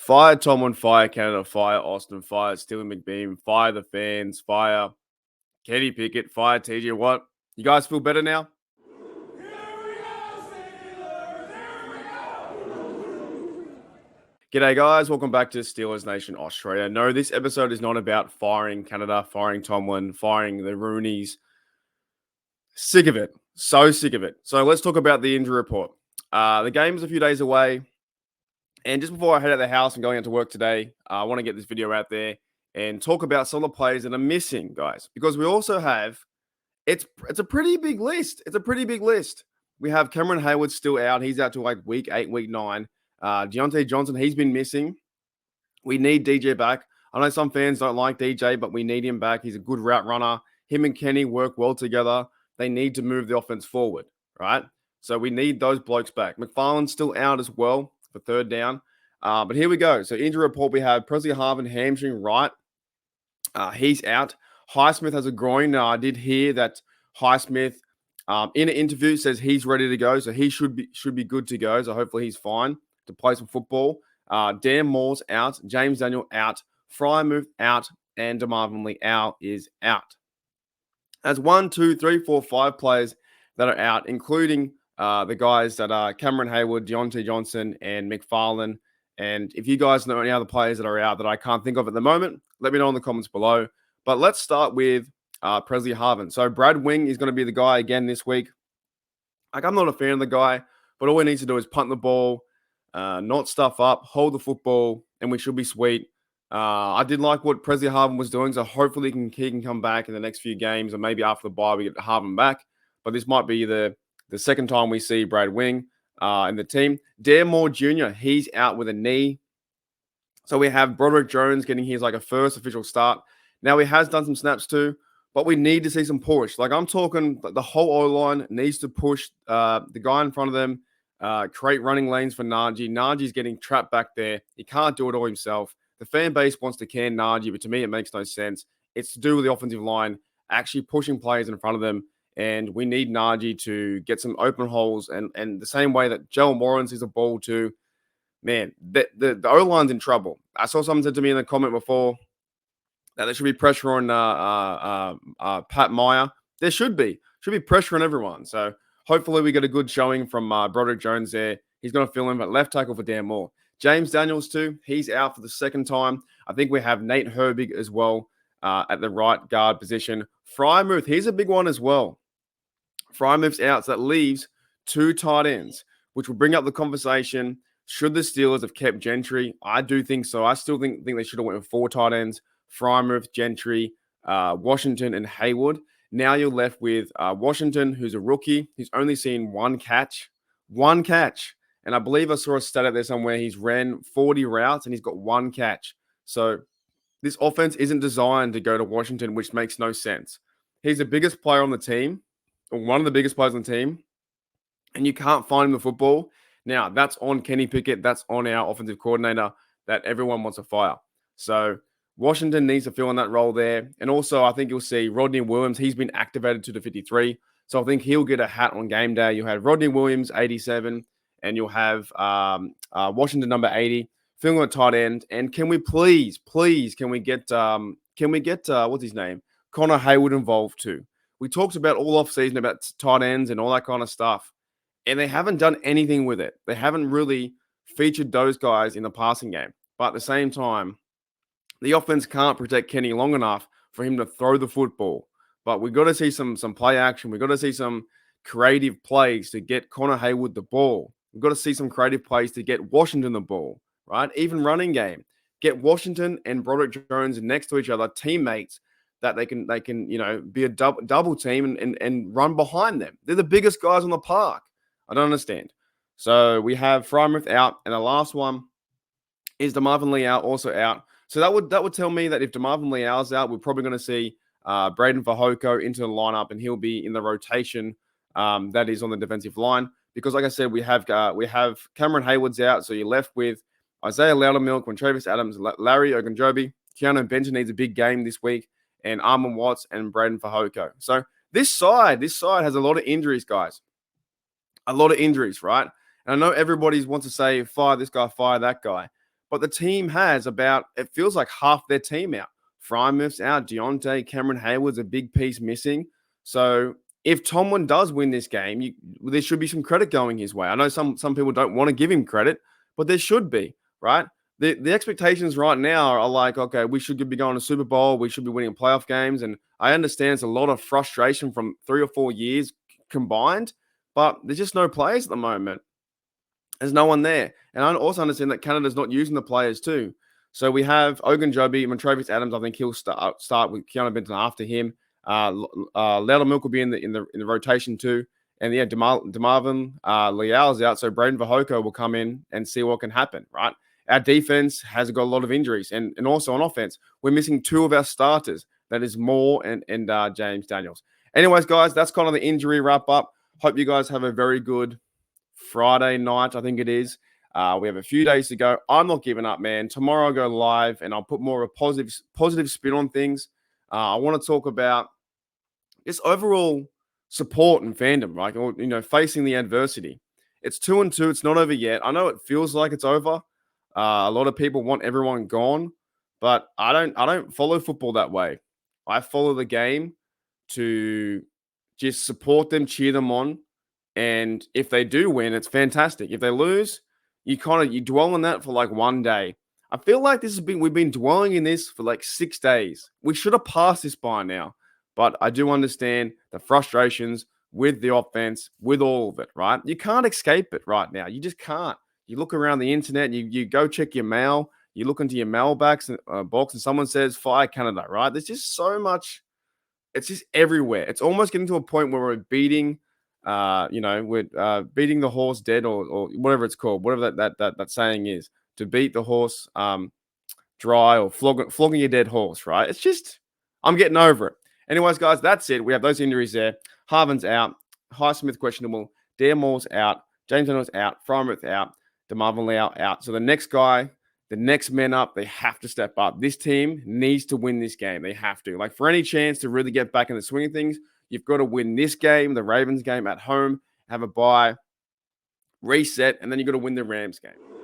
Fire Tomlin, fire Canada, fire Austin, fire Steely McBeam, fire the fans, fire Kenny Pickett, fire TJ Watt. You guys feel better now? G'day, guys. Welcome back to Steelers Nation Australia. No, this episode is not about firing Canada, firing Tomlin, firing the Rooneys. Sick of it. So sick of it. So let's talk about the injury report. The game's a few days away. And just before I head out of the house and going out to work today, I want to get this video out there and talk about some of the players that are missing, guys. Because we also have, it's a pretty big list. It's a pretty big list. We have Cameron Hayward still out. He's out to like week 8, week 9. Deontay Johnson, he's been missing. We need DJ back. I know some fans don't like DJ, but we need him back. He's a good route runner. Him and Kenny work well together. They need to move the offense forward, right? So we need those blokes back. McFarland's still out as well for third down. But here we go. So injury report, we have Presley Harvin, hamstring right. He's out. Highsmith has a groin. Now, I did hear that Highsmith in an interview says he's ready to go. So he should be good to go. So hopefully he's fine to play some football. Dan Moore's out. James Daniel out. Frymouth out. And DeMarvin Leal is out. That's 1, 2, 3, 4, 5 players that are out, including the guys that are Cameron Hayward, Deontay Johnson, and McFarland. And if you guys know any other players that are out that I can't think of at the moment, let me know in the comments below. But let's start with Presley Harvin. So Brad Wing is going to be the guy again this week. Like, I'm not a fan of the guy, but all he needs to do is punt the ball, not stuff up, hold the football, and we should be sweet. I did like what Presley Harvin was doing, so hopefully he can come back in the next few games, or maybe after the bye we get Harvin back. But this might be the second time we see Brad Wing in the team. Dan Moore Jr., he's out with a knee. So we have Broderick Jones getting his like a first official start. Now, he has done some snaps too, but we need to see some push. Like, I'm talking the whole O-line needs to push the guy in front of them, create running lanes for Najee. Najee's getting trapped back there. He can't do it all himself. The fan base wants to can Najee, but to me, it makes no sense. It's to do with the offensive line actually pushing players in front of them, and we need Najee to get some open holes. And the same way that Joe Moran sees a ball too, man, the O-line's in trouble. I saw someone said to me in the comment before that there should be pressure on Pat Meyer. There should be pressure on everyone. So hopefully we get a good showing from Broderick Jones there. He's going to fill in at left tackle for Dan Moore. James Daniels too. He's out for the second time. I think we have Nate Herbig as well at the right guard position. Frymouth, he's a big one as well. Frymouth's out, so that leaves 2 tight ends, which will bring up the conversation. Should the Steelers have kept Gentry? I do think so. I still think they should have went with 4 tight ends. Frymouth, Gentry, Washington, and Hayward. Now you're left with Washington, who's a rookie. He's only seen one catch. And I believe I saw a stat out there somewhere. He's ran 40 routes and he's got 1 catch. So this offense isn't designed to go to Washington, which makes no sense. He's the biggest player on the team, or one of the biggest players on the team, and you can't find him the football. Now, that's on Kenny Pickett. That's on our offensive coordinator that everyone wants to fire. So Washington needs to fill in that role there. And also, I think you'll see Rodney Williams. He's been activated to the 53. So I think he'll get a hat on game day. You'll have Rodney Williams, 87, and you'll have Washington, number 80, filling a tight end. And can we please, can we get what's his name? Connor Hayward involved too. We talked about all offseason about tight ends and all that kind of stuff. And they haven't done anything with it. They haven't really featured those guys in the passing game. But at the same time, the offense can't protect Kenny long enough for him to throw the football. But we've got to see some play action. We've got to see some creative plays to get Connor Hayward the ball. We've got to see some creative plays to get Washington the ball, right? Even running game. Get Washington and Broderick Jones next to each other, teammates, that they can be a double team and run behind them. They're the biggest guys on the park. I don't understand. So we have Frymouth out, and the last one is DeMarvin Leal also out. So that would tell me that if DeMarvin Leal's out, we're probably going to see Braden Fahoko into the lineup, and he'll be in the rotation that is on the defensive line. Because, like I said, we have Cameron Hayward's out, so you're left with Isaiah Loudermilk, Travis Adams, Larry Ogunjobi. Keanu Benton needs a big game this week, and Armon Watts and Braden Fahoko. So this side has a lot of injuries, guys. A lot of injuries, right? And I know everybody wants to say, fire this guy, fire that guy. but the team has about, it feels like half their team out. Frymouth's out, Deontay, Cameron Hayward's a big piece missing. So if Tomlin does win this game, there should be some credit going his way. I know some people don't want to give him credit, but there should be, right? The expectations right now are like, okay, we should be going to Super Bowl. We should be winning playoff games. And I understand it's a lot of frustration from 3 or 4 years combined, but there's just no players at the moment. There's no one there. And I also understand that Canada's not using the players too. So we have Ogunjobi, Montravis Adams. I think he'll start with Keanu Benton after him. Loudermilk will be in the rotation too. And yeah, DeMarvin Leal's out. So Braden Vahoko will come in and see what can happen, right? Our defense has got a lot of injuries. And also on offense, we're missing 2 of our starters. That is Moore and James Daniels. Anyways, guys, that's kind of the injury wrap up. Hope you guys have a very good Friday night, I think it is. We have a few days to go. I'm not giving up, man. Tomorrow I'll go live and I'll put more of a positive spin on things. I want to talk about just overall support and fandom, right? Or, facing the adversity. It's 2-2. It's not over yet. I know it feels like it's over. A lot of people want everyone gone, but I don't follow football that way. I follow the game to just support them, cheer them on. And if they do win, it's fantastic. If they lose, you dwell on that for like one day. I feel like we've been dwelling in this for like 6 days. We should have passed this by now. But I do understand the frustrations with the offense, with all of it, right? You can't escape it right now. You just can't. You look around the internet, you go check your mail, you look into your mailbox and someone says, "Fire Canada," right? There's just so much. It's just everywhere. It's almost getting to a point where we're beating beating the horse dead or whatever it's called, whatever that saying is, to beat the horse dry or flogging a dead horse, right? It's just, I'm getting over it. Anyways, guys, that's it. We have those injuries there. Harvin's out. Highsmith questionable. Dearmore's out. James Daniels out. Frymouth out. DeMarvin Leal out. So the next guy, the next men up, they have to step up. This team needs to win this game. They have to. Like, for any chance to really get back in the swing of things, you've got to win this game, the Ravens game at home, have a bye, reset, and then you've got to win the Rams game.